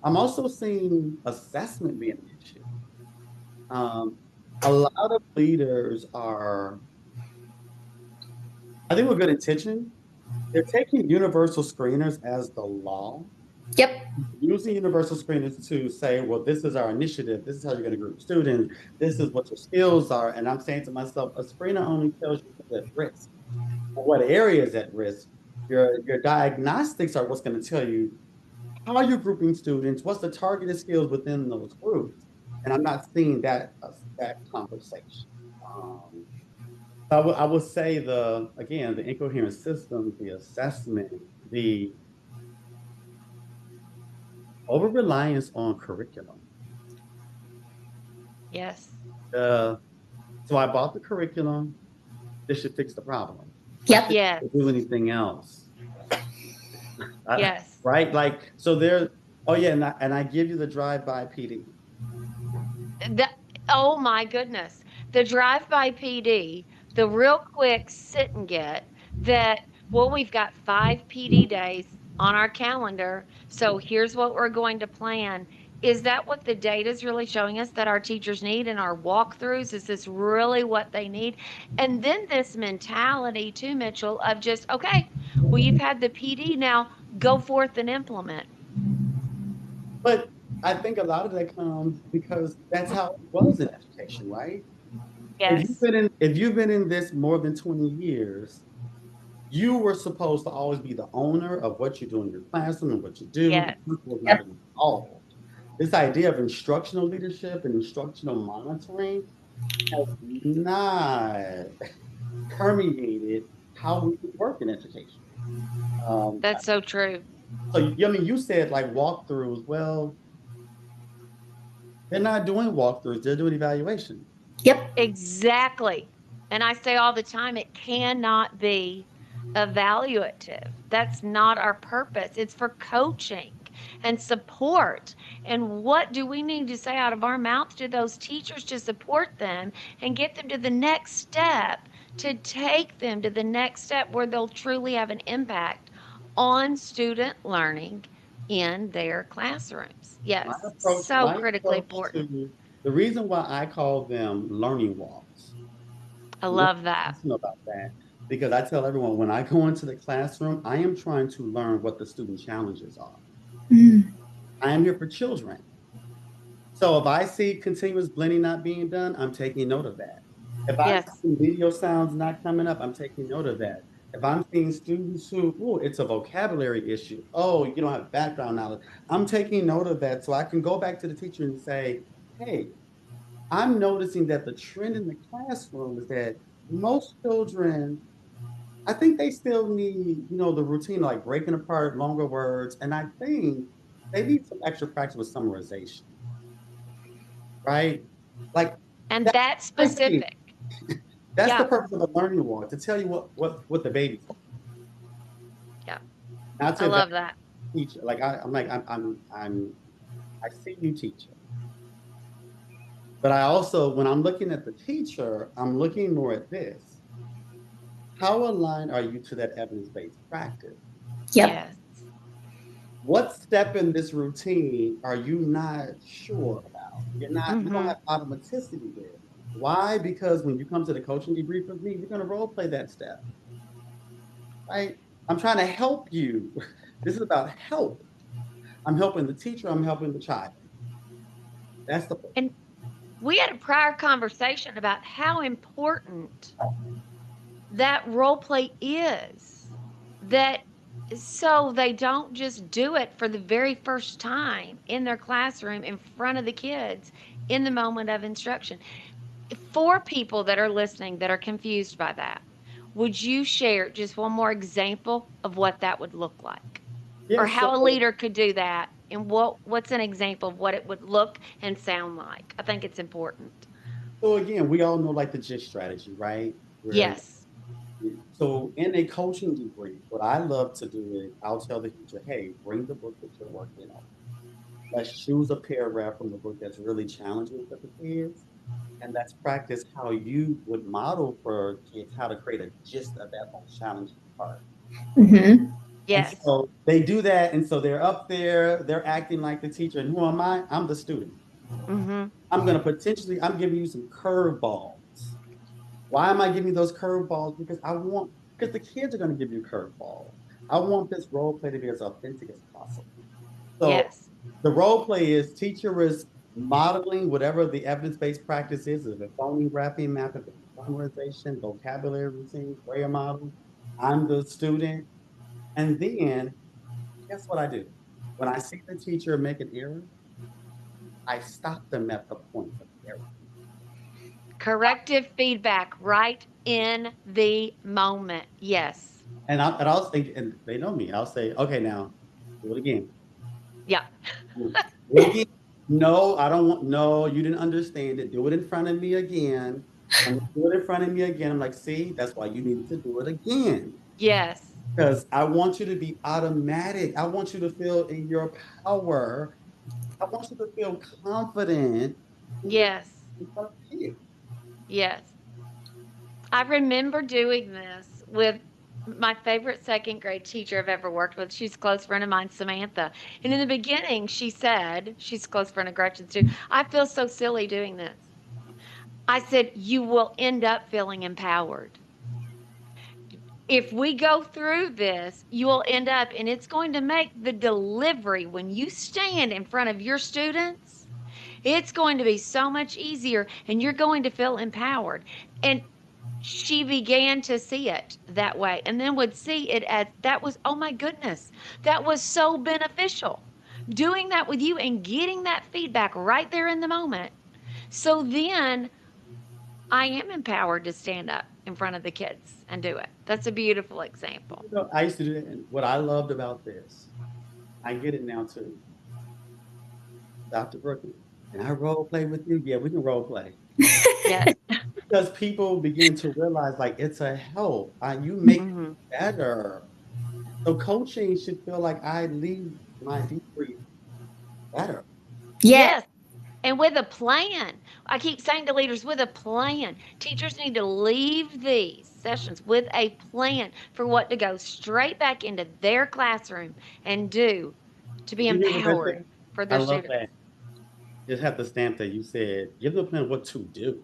I'm also seeing assessment being an issue. Um, a lot of leaders are, I think, with good intention, they're taking universal screeners as the law, Yep. using universal screeners to say, well, this is our initiative. This is how you're going to group students. This is what your skills are. And I'm saying to myself, a screener only tells you what's at risk, or what area is at risk. Your diagnostics are what's going to tell you how are you grouping students, what's the targeted skills within those groups. And I'm not seeing that conversation. Um, I would say the incoherent systems, the assessment, the over reliance on curriculum. Yes. So I bought the curriculum. This should fix the problem. Yep. Yes. Do anything else, Yes. right? Like so there. Oh yeah, and I give you the drive-by PD. That, oh my goodness. The drive-by PD, the real quick sit and get that, well, we've got 5 PD days on our calendar. So here's what we're going to plan. Is that what the data is really showing us that our teachers need in our walkthroughs? Is this really what they need? And then this mentality too, Mitchell, of just, okay, well, you've had the PD now, go forth and implement. But I think a lot of that comes because that's how it was in education, right? Yes. If you've been in this more than 20 years, You were supposed to always be the owner of what you do in your classroom and what you do. The Yes. principal was Yep. not involved. This idea of instructional leadership and instructional monitoring has not permeated how we work in education. Um, That's so true. so, I mean, you said like walkthroughs. Well, they're not doing walkthroughs, they're doing evaluation. Yep. Exactly. And I say all the time, it cannot be evaluative. That's not our purpose. It's for coaching and support. And what do we need to say out of our mouth to those teachers to support them and get them to the next step, to take them to the next step where they'll truly have an impact on student learning in their classrooms? Yes, so My critically approach important. to the reason why I call them learning walks. I What's love that. awesome about that? Because I tell everyone when I go into the classroom, I am trying to learn what the student challenges are. Mm. I am here for children. So if I see continuous blending not being done, I'm taking note of that. If I Yes. see video sounds not coming up, I'm taking note of that. If I'm seeing students who, oh, it's a vocabulary issue. Oh, you don't have background knowledge. I'm taking note of that so I can go back to the teacher and say, hey, I'm noticing that the trend in the classroom is that most children, I think they still need, the routine, like breaking apart longer words. And I think they need some extra practice with summarization, right? Like And that's that's I think specific. that's the Yeah. purpose of a learning walk, to tell you what the baby's doing, Yeah. not I to evaluate love that. the teacher. Like I'm like I see you teacher, but I also when I'm looking at the teacher, I'm looking more at this. How aligned are you to that evidence-based practice? Yep. Yes. What step in this routine are you not sure about? You don't Mm-hmm. have automaticity there. Why? Because when you come to the coaching debrief with me, you're going to role play that step, right? I'm trying to help you. This is about help. I'm helping the teacher, I'm helping the child. That's the point. And we had a prior conversation about how important that role play is. That so they don't just do it for the very first time in their classroom in front of the kids in the moment of instruction. For people that are listening that are confused by that, would you share just one more example of what that would look like? Or Yes. how a leader could do that, and what's an example of what it would look and sound like? I think it's important. So again, we all know like the GIST strategy, right? Where Yes. so in a coaching debrief, what I love to do is I'll tell the teacher, hey, bring the book that you're working on. Let's choose a paragraph from the book that's really challenging for the kids. And let's practice how you would model for kids how to create a gist of that most challenging part. Mm-hmm. And Yes. so they do that. And so they're up there, they're acting like the teacher. And who am I? I'm the student. Mhm. I'm giving you some curveballs. Why am I giving you those curveballs? Because the kids are going to give you curveballs. I want this role play to be as authentic as possible. So Yes. the role play is teacher is modeling whatever the evidence-based practice is, if it's phoneme, grapheme, mapping, summarization, vocabulary routine, prayer model. I'm the student. And then guess what I do? When I see the teacher make an error, I stop them at the point of the error. Corrective feedback right in the moment. Yes. And I'll think, and they know me. I'll say, okay, now do it again. Yeah. Do it again. No, I don't want. No, you didn't understand it. Do it in front of me again. When you do it in front of me again, I'm like, see, that's why you needed to do it again. Yes. Because I want you to be automatic. I want you to feel in your power. I want you to feel confident when you're Yes. in front of kids. Yes. I remember doing this with my favorite second grade teacher I've ever worked with. She's a close friend of mine, Samantha. And in the beginning, she said, she's a close friend of Gretchen's too, I feel so silly doing this. I said, you will end up feeling empowered. If we go through this, you will end up, and it's going to make the delivery when you stand in front of your students, it's going to be so much easier and you're going to feel empowered. And she began to see it that way and then would see it as that was, oh my goodness, that was so beneficial. Doing that with you and getting that feedback right there in the moment. So then I am empowered to stand up in front of the kids and do it. That's a beautiful example. You know, I used to do it, and what I loved about this, I get it now too, Dr. Brookins. And I role play with you? Yeah, we can role play. Yes. Because people begin to realize like it's a help. You make it Hmm. better. So coaching should feel like I leave my debrief better. Yes. Yes. And with a plan. I keep saying to leaders, with a plan. Teachers need to leave these sessions with a plan for what to go straight back into their classroom and do to be Did you hear what I empowered said? for I their love students. that. Just have to stamp that you said, give them a plan what to do.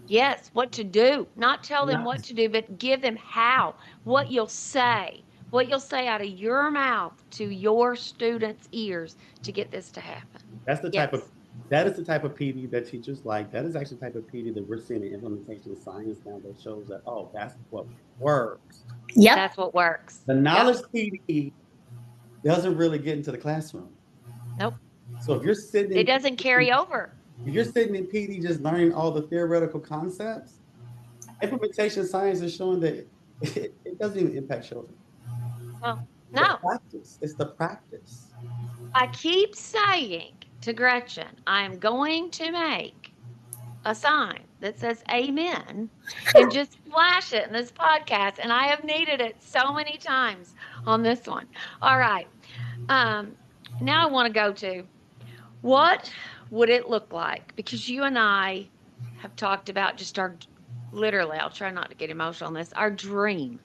Yes, what to do. Not tell them Not what to do, but give them how, what you'll say out of your mouth to your students' ears to get this to happen. That's the type of Yes, that is the type of PD that teachers like. That is actually the type of PD that we're seeing in implementation science now that shows that, oh, that's what works. Yep. that's what works. The Yep. knowledge PD doesn't really get into the classroom. Nope. So if you're sitting It in doesn't carry over. if you're sitting in PD just learning all the theoretical concepts, implementation science is showing that it doesn't even impact children. Well, The no. practice, it's the practice. I keep saying to Gretchen, I'm going to make a sign that says amen and just flash it in this podcast. And I have needed it so many times on this one. All right. Um, now I want to go to what would it look like? Because you and I have talked about just our literally, I'll try not to get emotional on this, our dream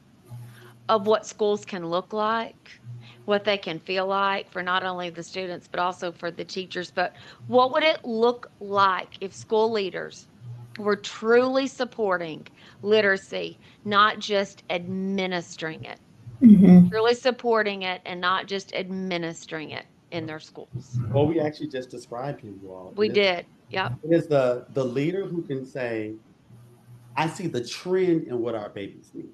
of what schools can look like, what they can feel like for not only the students, but also for the teachers. But what would it look like if school leaders were truly supporting literacy, not just administering it, Hmm. truly supporting it and not just administering it in their schools? What we actually just described to you all. We did. Yep. It is the leader who can say, I see the trend in what our babies need.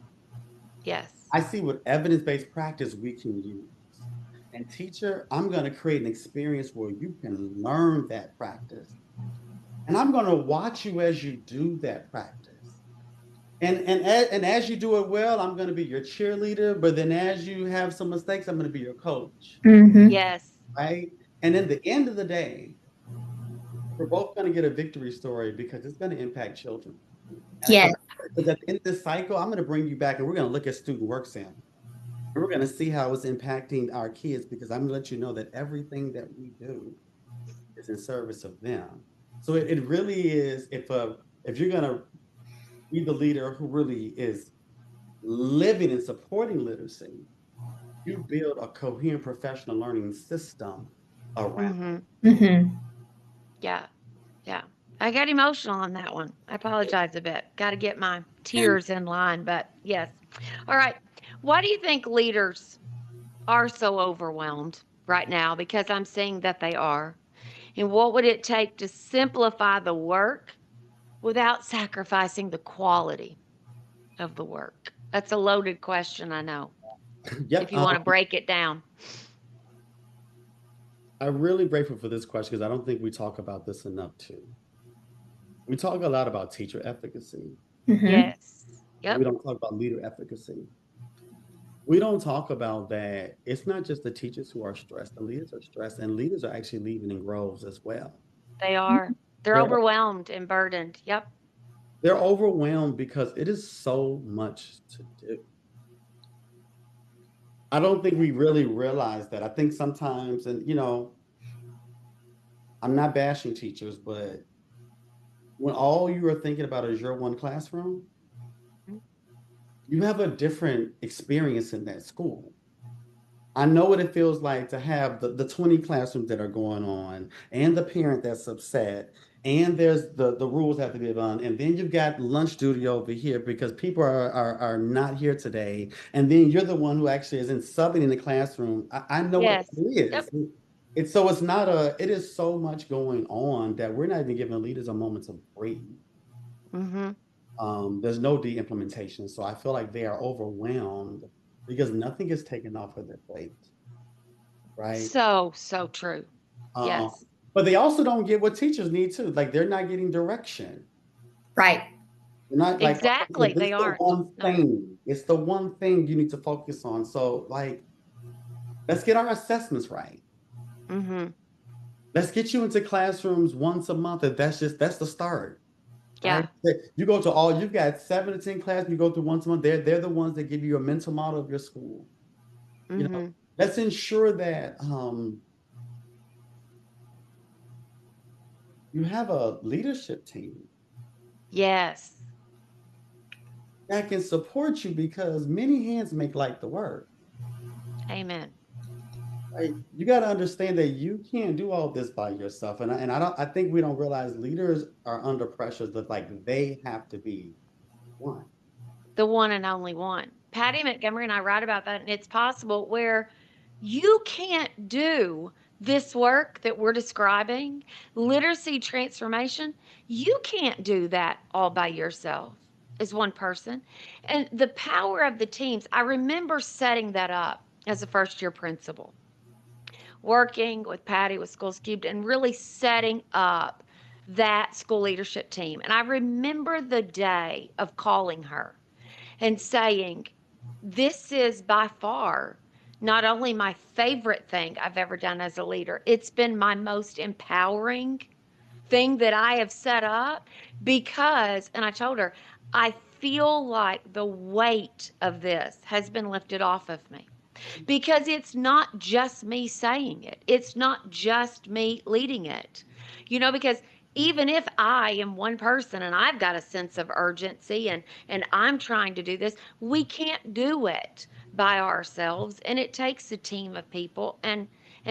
Yes. I see what evidence-based practice we can use. And teacher, I'm going to create an experience where you can learn that practice. And I'm going to watch you as you do that practice. And as you do it well, I'm going to be your cheerleader. But then as you have some mistakes, I'm going to be your coach. Hmm. Yes. Right. And in the end of the day, we're both going to get a victory story because it's going to impact children. And Yes. because at the end of this cycle, I'm going to bring you back and we're going to look at student work sample. And we're going to see how it's impacting our kids because I'm going to let you know that everything that we do is in service of them. So it really is if you're going to be the leader who really is living and supporting literacy, you build a coherent professional learning system around. Hmm. Hmm. Yeah. Yeah. I got emotional on that one. I apologize a bit. Got to get my tears in line, but yes. All right. Why do you think leaders are so overwhelmed right now? Because I'm seeing that they are. And what would it take to simplify the work without sacrificing the quality of the work? That's a loaded question, I know, if Yep. you want to break it down. I'm really grateful for this question because I don't think we talk about this enough too. We talk a lot about teacher efficacy. Hmm. Yes. We Yep. don't talk about leader efficacy. We don't talk about that. It's not just the teachers who are stressed. The leaders are stressed, and leaders are actually leaving in groves as well. They are. They're They're overwhelmed and burdened. Yep. they're overwhelmed because it is so much to do. I don't think we really realize that. I think sometimes, and I'm not bashing teachers, but when all you are thinking about is your one classroom, Mhm. you have a different experience in that school. I know what it feels like to have the 20 classrooms that are going on and the parent that's upset. And there's the rules have to be done. And then you've got lunch duty over here because people are not here today. And then you're the one who actually isn't subbing in the classroom. I know what Yes. it Yep. is. It's not it is so much going on that we're not even giving leaders a moment to breathe. Mhm. There's no de-implementation. So I feel like they are overwhelmed because nothing is taken off of their plate, right? So, so true. Um, Yes. but they also don't get what teachers need too. Like they're not getting direction. Right. They're not like, okay, Exactly. this They is the aren't. one No. thing. It's the one thing you need to focus on. So like, let's get our assessments right. Mm-hmm. Let's get you into classrooms once a month. If that's the start, right? Yeah. You go to all, you've got 7 to 10 classes, you go through once a month. They're the ones that give you a mental model of your school. You know, Mm-hmm. let's ensure that you have a leadership team Yes. that can support you because many hands make like the work. Amen. Right? You got to understand that you can't do all this by yourself. And I don't, I think we don't realize leaders are under pressure that like they have to be one. The one and only one. Patty Montgomery and I write about that, and it's possible where you can't do this work that we're describing, literacy transformation, you can't do that all by yourself as one person. And the power of the teams, I remember setting that up as a first year principal, working with Patty with Schools Cubed and really setting up that school leadership team. And I remember the day of calling her and saying, this is by far not only my favorite thing I've ever done as a leader, it's been my most empowering thing that I have set up because, and I told her, I feel like the weight of this has been lifted off of me because it's not just me saying it. It's not just me leading it. Because even if I am one person and I've got a sense of urgency and I'm trying to do this, we can't do it by ourselves and it takes a team of people and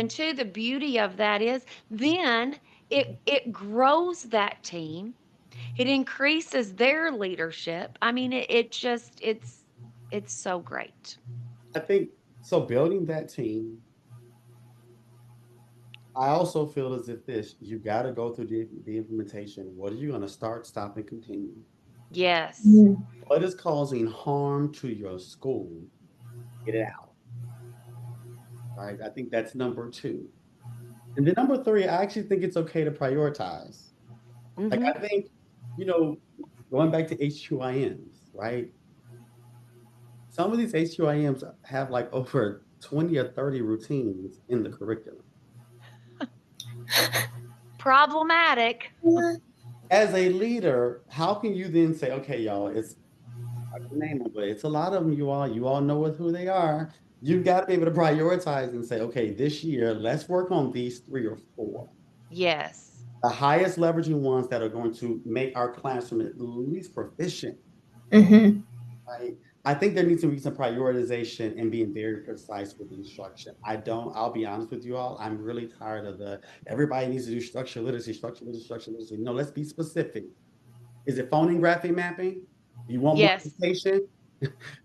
two, the beauty of that is then it grows that team. It increases their leadership. I mean, it just it's so great. I think so. Building that team, I also feel as if this, you got to go through the implementation. What are you going to start, stop, and continue? Yes. Mm. What is causing harm to your school? Get it out, right? I think that's number two. And then number three, I actually think it's okay to prioritize. Like, Mhm. I think, you know, going back to HQIMs, right? Some of these HQIMs have like over 20 or 30 routines in the curriculum. Problematic. As a leader, how can you then say, okay, y'all, it's I can name them, but it's a lot of them, you all know who they are. You've got to be able to prioritize and say, okay, this year, let's work on these three or four. Yes. The highest leveraging ones that are going to make our classroom at least proficient, Mm-hmm. right? I think there needs to be some prioritization and being very precise with instruction. I'll be honest with you all, I'm really tired of everybody needs to do structural literacy, structural literacy, structural literacy. No, let's be specific. Is it phone and graphic mapping? Do you want Yes. multiplication?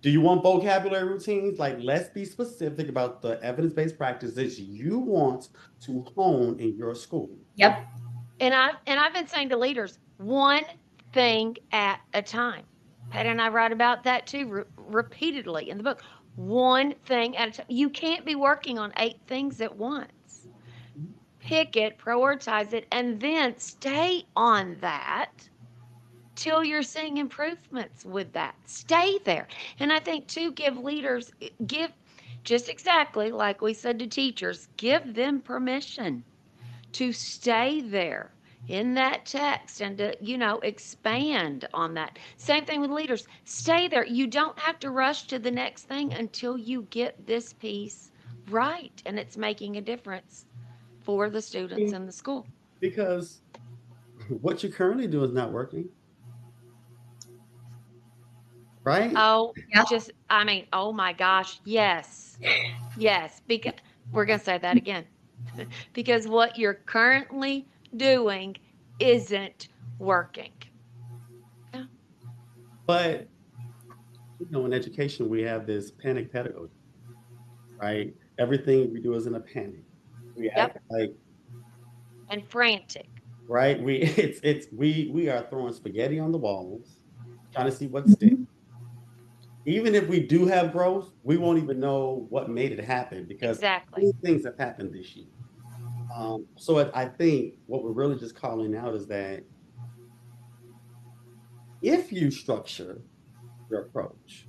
Do you want vocabulary routines? Like, let's be specific about the evidence-based practices you want to hone in your school. Yep. And I've been saying to leaders, one thing at a time. Pat and I write about that too repeatedly in the book. One thing at a time. You can't be working on 8 things at once. Pick it, prioritize it, and then stay on that till you're seeing improvements with that. Stay there. And I think too, give leaders, give just exactly like we said to teachers, give them permission to stay there in that text and to, expand on that. Same thing with leaders. Stay there. You don't have to rush to the next thing until you get this piece right and it's making a difference for the students in the school. Because what you currently do is not working, right? Oh, Yep. I mean, oh my gosh, yes. Yes, because we're going to say that again. Because what you're currently doing isn't working. Yeah. But in education, we have this panic pedagogy, right? Everything we do is in a panic. We Yep. act like, And frantic. right? We it's we are throwing spaghetti on the walls. trying to see what sticks. Even if we do have growth, we won't even know what made it happen because Exactly. many things have happened this year. So I think what we're really just calling out is that if you structure your approach,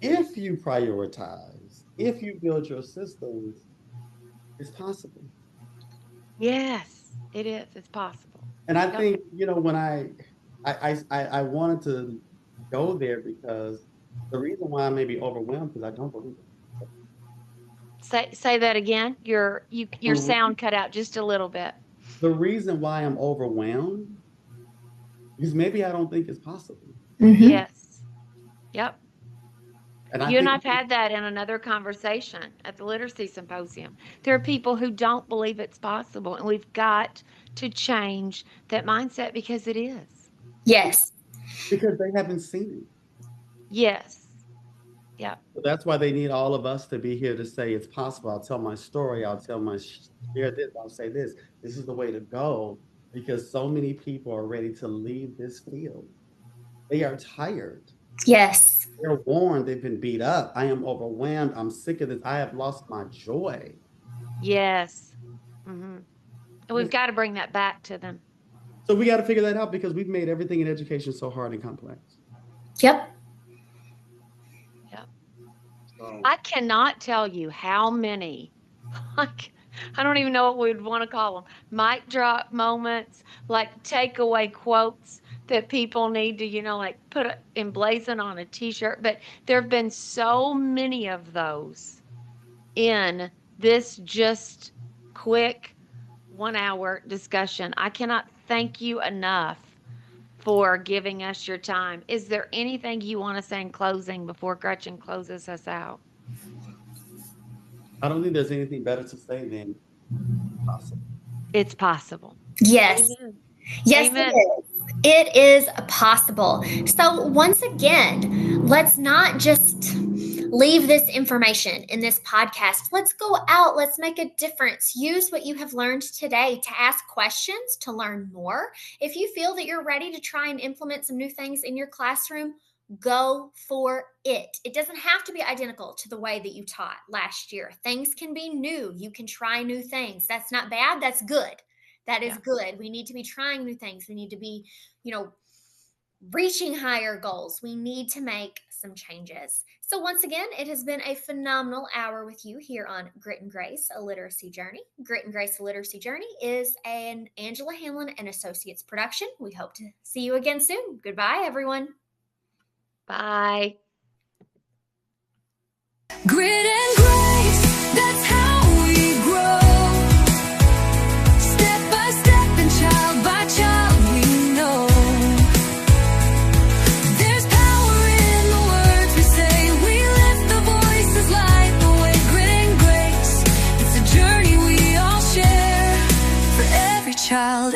if you prioritize, if you build your systems, it's possible. Yes, it is. It's possible. And I Yep. think, when I wanted to go there because the reason why I may be overwhelmed because I don't believe it. Say that again. Your The, sound cut out just a little bit. the reason why I'm overwhelmed is maybe I don't think it's possible. Mm-hmm. Yes. Yep. And I You and think I've had that in another conversation at the literacy symposium. There are people who don't believe it's possible, and we've got to change that mindset because it is. Yes. because they haven't seen it. Yes. Yep. So that's why they need all of us to be here to say it's possible. I'll tell my story. I'll tell my share this. I'll say this. This is the way to go because so many people are ready to leave this field. They are tired. Yes. They're worn. They've been beat up. I am overwhelmed. I'm sick of this. I have lost my joy. Yes. Mm-hmm. And we've got to bring that back to them. So we got to figure that out because we've made everything in education so hard and complex. Yep. Yep. So, I cannot tell you how many, like, I don't even know what we would want to call them, mic drop moments, like takeaway quotes that people need to, like emblazon on a t-shirt. But there have been so many of those in this just quick 1 hour discussion. I cannot thank you enough for giving us your time. Is there anything you want to say in closing before Gretchen closes us out? I don't think there's anything better to say than possible. It's possible. Yes. Amen. Yes, Amen. it is. It is possible. So, once again, let's not just leave this information in this podcast. Let's go out. Let's make a difference. Use what you have learned today to ask questions, to learn more. If you feel that you're ready to try and implement some new things in your classroom, go for it. It doesn't have to be identical to the way that you taught last year. Things can be new. You can try new things. That's not bad. That's good. That is good. We need to be trying new things. We need to be, reaching higher goals. We need to make some changes. So once again, it has been a phenomenal hour with you here on Grit and Grace, a literacy journey. Grit and Grace, a literacy journey is an Angela Hanlon and Associates production. We hope to see you again soon. Goodbye, everyone. Bye. Grit and grace, that's how we grow. Step by step and child by child we know. There's power in the words we say. We lift the voices like the way. Grit and grace, it's a journey we all share. For every child,